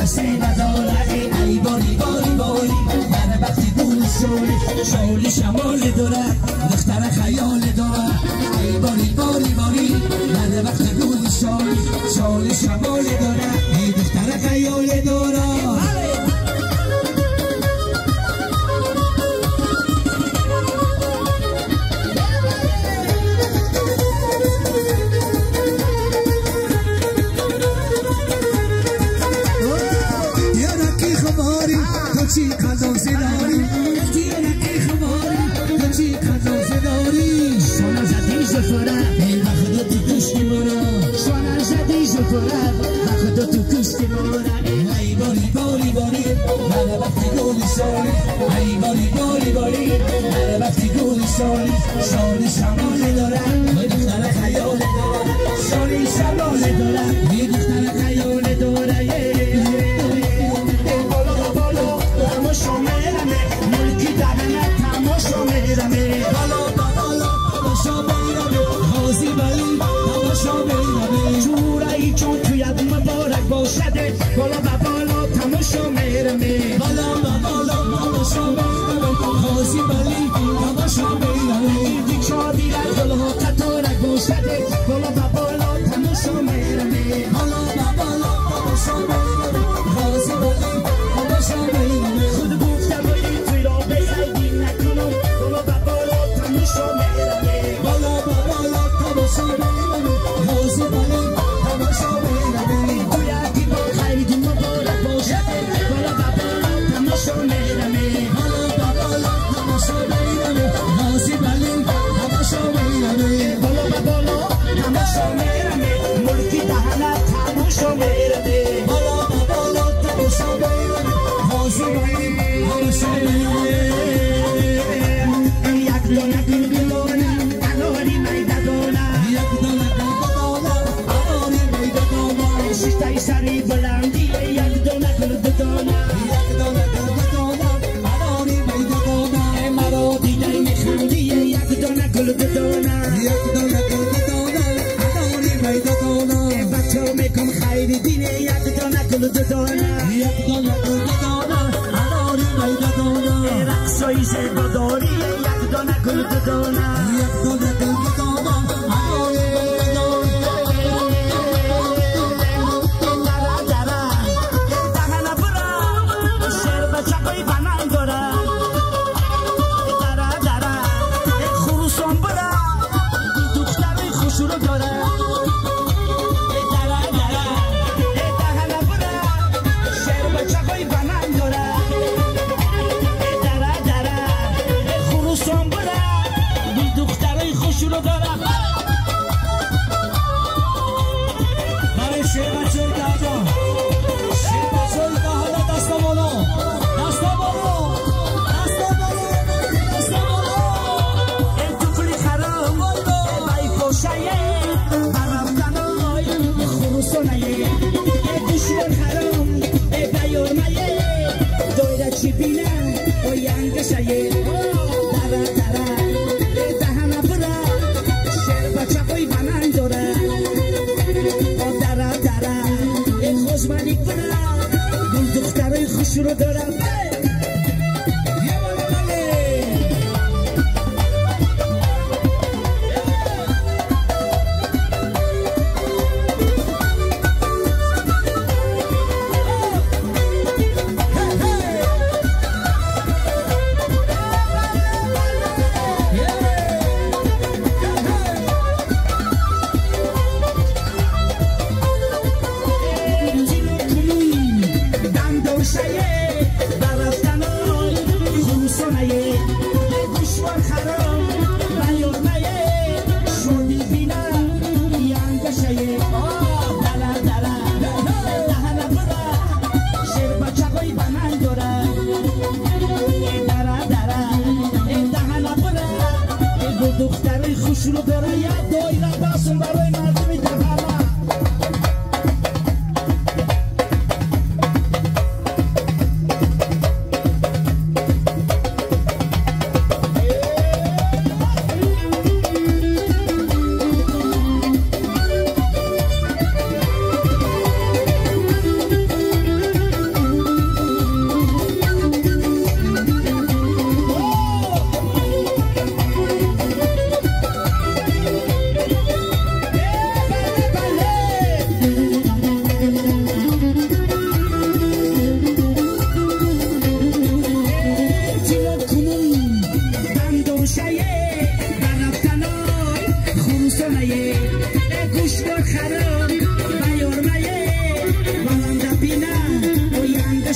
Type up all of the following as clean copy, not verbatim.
کسی ندارد ای باری باری باری در وقتی گل شالی شالی شمال دارد دختر خیال دارد ای باری باری باری در وقتی گل شالی شالی شمال دارد ای دختر خیال دارد چی قضا داری دیرکی خباری تو چی قضا داری شونا زدی زفره ای وقت تو کشتی مرا شونا زدی زفره وقت تو کشتی مرا ای باری باری باری هر وقتی گل سالی ای باری باری باری هر وقتی گل سالی شالی شمال دارم ای دختر خیال دارم شالی شمال دارم ای دختر خیال دارم ملکی دهنه تماشا میرمه بالا بالا تماشا میرمه حاضی بلی تماشا میرمه جورایی چون توید مبارک باشده بالا بالا تماشا میرمه بالا بالا تماشا میرمه حاضی بلی تماشا میرمه دیدی شادی را گلها قطارک باشده بالا بالا تماشا میرمه بالا بالا تماشا میرمه حاضی بلی تماشا میرمه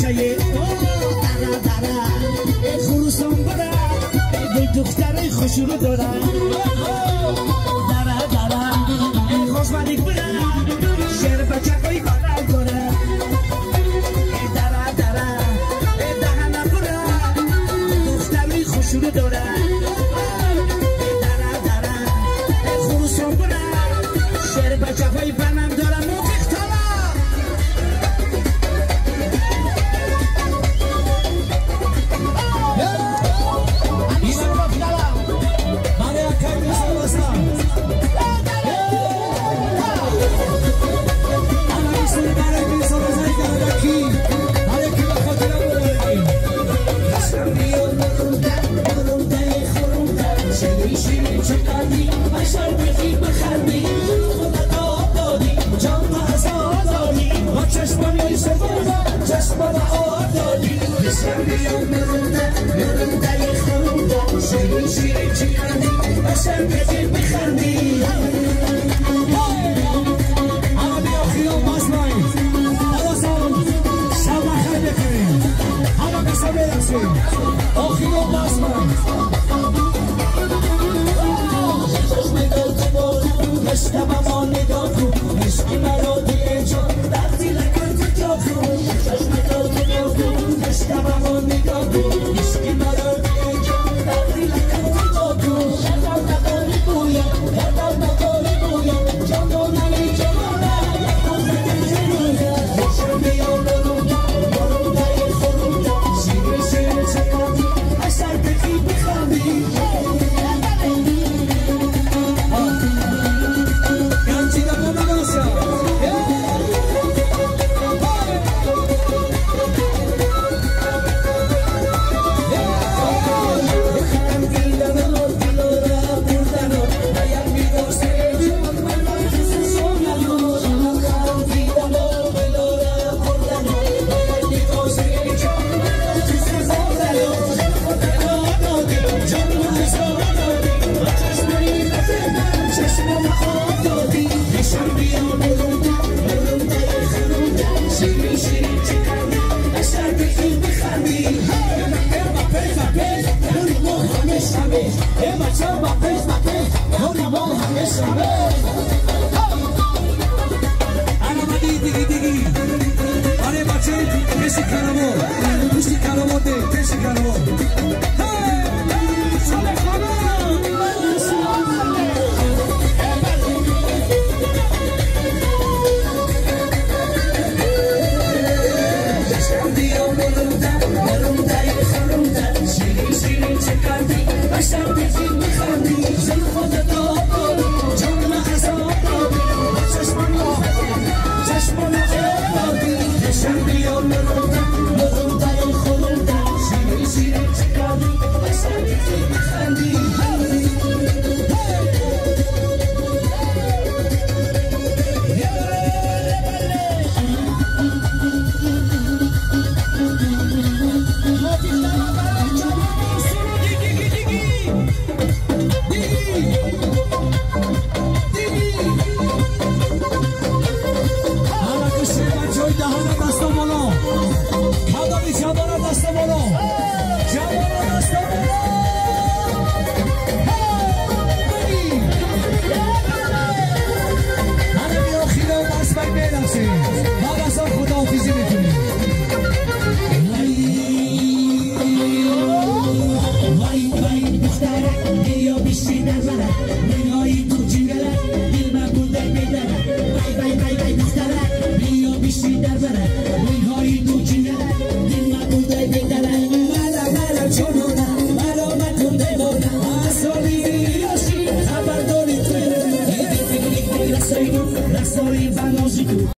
بچه دره دره خروسان بره گل دختره خوش رو داره دره دره خوشمدیک بره شیر بچه های بره داره دره دره دهنه بره دختره خوش رو داره دره دره خروسان بره شیر بچه های بنم داره